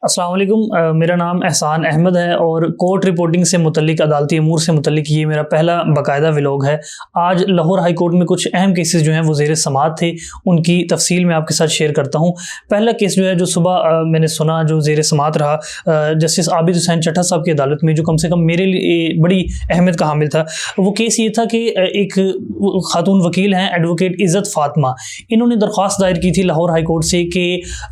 अस्सलाम वालेकुम। मेरा नाम एहसान अहमद है और कोर्ट रिपोर्टिंग से मुतल्लिक अदालती अमूर से मुतल्लिक ये मेरा पहला बाकायदा व्लॉग है। आज लाहौर हाई कोर्ट में कुछ अहम केसेस जो हैं वो ज़ेर समाअत थे, उनकी तफसील मैं आपके साथ शेयर करता हूँ। पहला केस जो है जो सुबह मैंने सुना जो ज़ेर समाअत रहा जस्टिस आबिद हुसैन चट्टा साहब की अदालत में, जो कम से कम मेरे लिए बड़ी अहमियत का हामिल था। वो केस ये था कि एक खातून वकील हैं एडवोकेट इज़्ज़त फ़ातिमा, इन्होंने दरख्वास्त दायर की थी लाहौर हाई कोर्ट से कि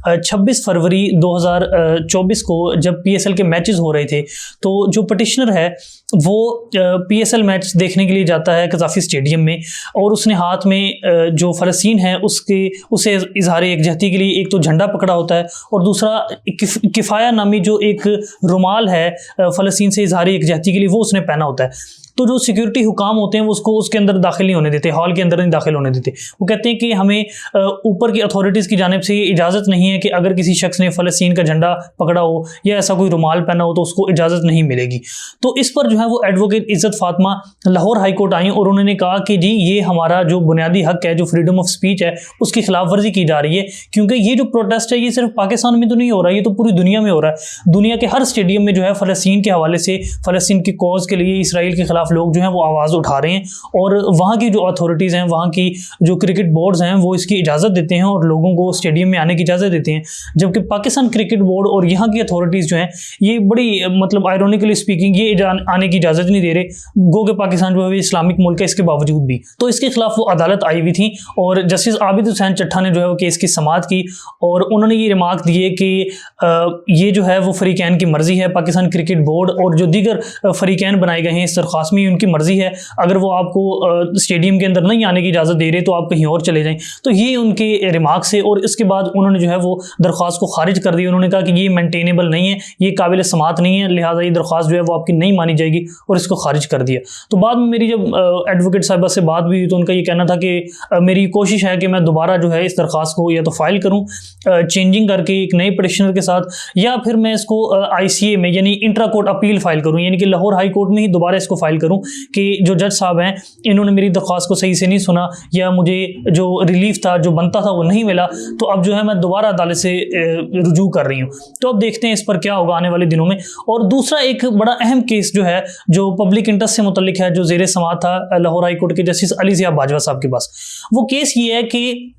26 फरवरी 2024 को जब PSL के मैचेस हो रहे थे तो जो पटिशनर है वो PSL मैच देखने के लिए जाता है कज़ाफ़ी स्टेडियम में, और उसने हाथ में जो फ़लस्तीन है उसे इज़हार यकजहती के लिए एक तो झंडा पकड़ा होता है और दूसरा किफ़ाया नामी जो एक रुमाल है फ़लस्तीन से इज़हार यकजहती के लिए वो उसने पहना होता है। तो जो सिक्योरिटी हुकाम होते हैं वो उसको उसके अंदर दाखिल नहीं होने देते, हॉल के अंदर नहीं दाखिल होने देते। वो कहते हैं कि हमें ऊपर की अथॉरिटीज़ की जानिब से इजाज़त नहीं है कि अगर किसी शख्स ने फ़लस्तीन का झंडा पकड़ा हो या ऐसा कोई रुमाल पहना हो तो उसको इजाज़त नहीं मिलेगी। तो इस पर जो है वो एडवोकेट इज़्ज़त फ़ातिमा लाहौर हाई कोर्ट आई और उन्होंने कहा कि जी ये हमारा जो बुनियादी हक़ है, जो फ्रीडम ऑफ स्पीच है, उसकी खिलाफ वर्जी की जा रही है, क्योंकि ये जो प्रोटेस्ट है ये सिर्फ पाकिस्तान में तो नहीं हो रहा, ये तो पूरी दुनिया में हो रहा है। दुनिया के हर स्टेडियम में जो है फ़लस्तीन के हवाले से, फ़लस्तीन की कॉज के लिए इसराइल के ख़िलाफ़ लोग जो हैं वो आवाज़ उठा रहे हैं, और वहाँ की जो अथॉरिटीज़ हैं, वहाँ की जो क्रिकेट बोर्ड्स हैं वो इसकी इजाज़त देते हैं और लोगों को स्टेडियम में आने की इजाज़त देते हैं। जबकि पाकिस्तान क्रिकेट बोर्ड और यहाँ की अथॉरिटीज़ जो हैं ये बड़ी मतलब आयरोनिकली स्पीकिंग ये आने की इजाज़त नहीं दे रहे, गो के पाकिस्तान जो है इस्लामिक मुल्क है इसके बावजूद भी। तो इसके खिलाफ वो अदालत आई हुई थी और जस्टिस आबिद हुसैन चट्टा ने जो है वो केस की समाअत की और उन्होंने ये रिमार्क दिए कि ये जो है वो फ़रीक़ैन की मर्ज़ी है, पाकिस्तान क्रिकेट बोर्ड और जो दीगर फ़रीक़ैन बनाए गए हैं इस दरख्वास्त में उनकी मर्ज़ी है, अगर वो आपको स्टेडियम के अंदर नहीं आने की इजाज़त दे रहे तो आप कहीं और चले जाएं। तो ये उनके रिमार्क्स है और इसके बाद उन्होंने जो है वो दरख्वास्त को खारिज कर दिया। उन्होंने कहा कि ये मेंटेनेबल नहीं है, ये काबिल समाअत नहीं है, लिहाजा ये दरख्वास्त जो है वो आपकी नहीं मानी जाएगी और इसको खारिज कर दिया। तो बाद में मेरी जब एडवोकेट साहिबा से बात भी हुई तो उनका ये कहना था कि मेरी कोशिश है कि मैं दोबारा जो है इस दरख्वास्त को या तो फाइल करूँ चेंजिंग करके एक नए पटिशनर के साथ, या फिर मैं इसको ICA में यानी इंट्रा कोर्ट अपील फाइल करूँ, यानी कि लाहौर हाई कोर्ट में ही दोबारा इसको फाइल करूँ कि जो जज साहब हैं इन्होंने मेरी दरख्वास्त को सही से नहीं सुना या मुझे जो रिलीफ था जो बनता था वो नहीं मिला, तो अब जो है मैं दोबारा अदालत से रुजू कर रही हूँ। तो अब देखते हैं इस पर क्या होगा आने वाले दिनों में। और दूसरा एक बड़ा अहम केस जो है जो पब्लिक इंटरेस्ट से मुतल्लिक है, जो ज़ेर समाअत था लाहौर हाई कोर्ट के जस्टिस अली ज़िया बाजवा साहब के पास, वो केस ये है कि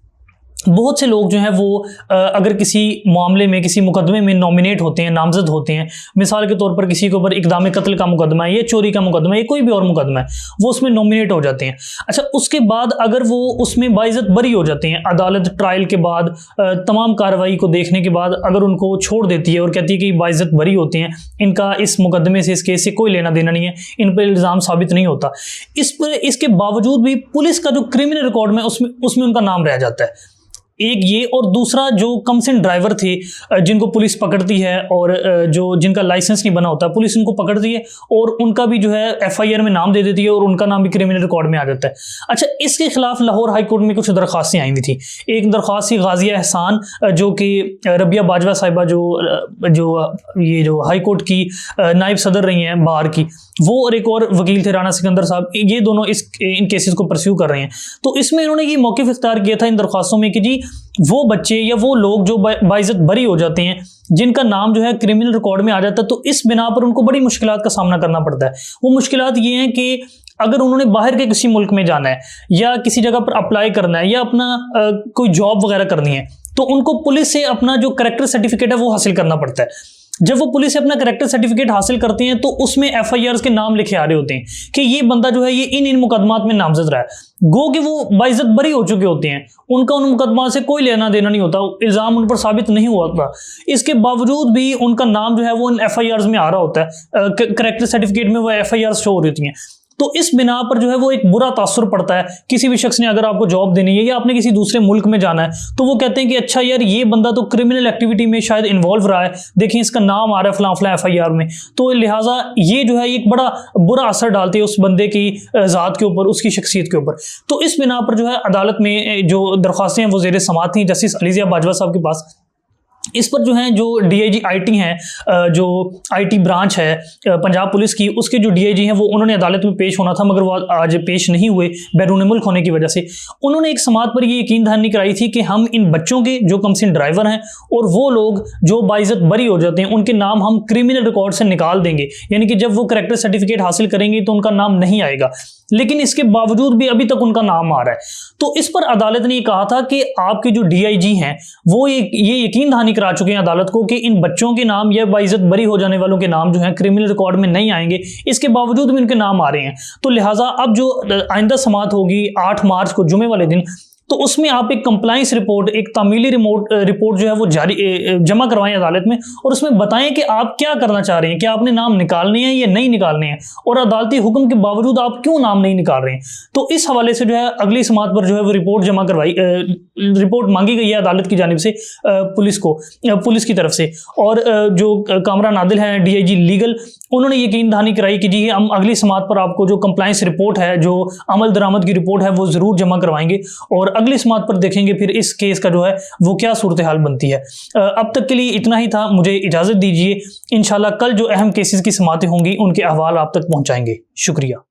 बहुत से लोग जो हैं वो अगर किसी मामले में किसी मुकदमे में नॉमिनेट होते हैं, नामजद होते हैं, मिसाल के तौर पर किसी के ऊपर इक़दाम कत्ल का मुकदमा है या चोरी का मुकदमा है या कोई भी और मुकदमा है, वो उसमें नॉमिनेट हो जाते हैं। अच्छा, उसके बाद अगर वो उसमें बाइज़्ज़त बरी हो जाते हैं, अदालत ट्रायल के बाद तमाम कार्रवाई को देखने के बाद अगर उनको छोड़ देती है और कहती है कि बाइज़्ज़त बरी होते हैं, इनका इस मुकदमे से, इस केस से कोई लेना देना नहीं है, इन पर इल्ज़ाम साबित नहीं होता, इसके बावजूद भी पुलिस का जो क्रिमिनल रिकॉर्ड में उसमें उनका नाम रह जाता है। एक ये, और दूसरा जो कमसिन ड्राइवर थे जिनको पुलिस पकड़ती है और जिनका लाइसेंस नहीं बना होता, पुलिस उनको पकड़ती है और उनका भी जो है FIR में नाम दे देती है और उनका नाम भी क्रिमिनल रिकॉर्ड में आ जाता है। अच्छा, इसके खिलाफ लाहौर हाई कोर्ट में कुछ दरख्वास्तें आई हुई थी। एक दरख्वास्त थी गाजिया एहसान जो कि रबिया बाजवा साहिबा जो हाई कोर्ट की नायब सदर रही हैं बार की, वो और एक और वकील थे राना सिकंदर साहब, ये दोनों इन केसेस को परस्यू कर रहे हैं। तो इसमें इन्होंने ये मौक़िफ़ इख्तियार किया था इन दरख्वास्तों में कि जी वो बच्चे या वो लोग जो बाइज़्ज़त बरी हो जाते हैं, जिनका नाम जो है क्रिमिनल रिकॉर्ड में आ जाता है, तो इस बिना पर उनको बड़ी मुश्किलात का सामना करना पड़ता है। वो मुश्किलात ये हैं कि अगर उन्होंने बाहर के किसी मुल्क में जाना है या किसी जगह पर अप्लाई करना है या अपना कोई जॉब वगैरह करनी है, तो उनको पुलिस से अपना जो करैक्टर सर्टिफिकेट है वो हासिल करना पड़ता है। जब वो पुलिस से अपना करैक्टर सर्टिफिकेट हासिल करते हैं तो उसमें FIRs के नाम लिखे आ रहे होते हैं कि ये बंदा जो है ये इन मुकदमात में नामजद रहा है, गो कि वो बाइज़्ज़त बरी हो चुके होते हैं, उनका उन मुकदमा से कोई लेना देना नहीं होता, इल्ज़ाम उन पर साबित नहीं हुआ था, इसके बावजूद भी उनका नाम जो है वो इन FIRs में आ रहा होता है, करैक्टर सर्टिफिकेट में वो FIRs शो हो रही होती हैं। तो इस बिना पर जो है वो एक बुरा तासुर पड़ता है। किसी भी शख्स ने अगर आपको जॉब देनी है या आपने किसी दूसरे मुल्क में जाना है तो वो कहते हैं कि अच्छा यार ये बंदा तो क्रिमिनल एक्टिविटी में शायद इन्वॉल्व रहा है, देखें इसका नाम आ रहा है फलां फलां FIR में, तो लिहाजा ये जो है एक बड़ा बुरा असर डालती है उस बंदे की ज़ात के ऊपर, उसकी शख्सियत के ऊपर। तो इस बिना पर जो है अदालत में जो दरख्वास्तें हैं वो ज़ेर समाअत थी जस्टिस अली ज़िया बाजवा साहब के पास। इस पर जो है जो डीआईजी आईटी हैं, जो आईटी ब्रांच है पंजाब पुलिस की, उसके जो डीआईजी हैं वो उन्होंने अदालत में पेश होना था, मगर वो आज पेश नहीं हुए बैरून मुल्क होने की वजह से। उन्होंने एक समात पर ये यकीन दहानी कराई थी कि हम इन बच्चों के जो कमसिन ड्राइवर हैं और वो लोग जो बाइज्जत बरी हो जाते हैं उनके नाम हम क्रिमिनल रिकॉर्ड से निकाल देंगे, यानी कि जब वो करैक्टर सर्टिफिकेट हासिल करेंगे तो उनका नाम नहीं आएगा। लेकिन इसके बावजूद भी अभी तक उनका नाम आ रहा है। तो इस पर अदालत ने ये कहा था कि आपके जो डीआईजी हैं वो ये यकीन दहानी करा चुके हैं अदालत को कि इन बच्चों के नाम या बाइज्जत बरी हो जाने वालों के नाम जो हैं क्रिमिनल रिकॉर्ड में नहीं आएंगे, इसके बावजूद भी उनके नाम आ रहे हैं। तो लिहाजा अब जो आइंदा समात होगी 8 मार्च को जुमे वाले दिन, तो उसमें आप एक कंप्लाइंस रिपोर्ट, एक तामीली रिपोर्ट जो है वो जमा करवाएं अदालत में और उसमें बताएं कि आप क्या करना चाह रहे हैं, कि आपने नाम निकालने हैं या नहीं निकालने हैं, और अदालती हुक्म के बावजूद आप क्यों नाम नहीं निकाल रहे हैं। तो इस हवाले से जो है अगली समात पर जो है वो रिपोर्ट मांगी गई है अदालत की जानिब से पुलिस की तरफ से। और जो कामरान आदिल हैं डीआईजी लीगल, उन्होंने यकीन दहानी कराई कि जी हम अगली समात पर आपको जो कंप्लाइंस रिपोर्ट है, जो अमल दरामद की रिपोर्ट है, वो जरूर जमा करवाएंगे और अगली समात पर देखेंगे फिर इस केस का जो है वो क्या सूरत हाल बनती है। अब तक के लिए इतना ही था, मुझे इजाजत दीजिए। इंशाल्लाह कल जो अहम केसेस की समातें होंगी उनके अहवाल आप तक पहुंचाएंगे। शुक्रिया।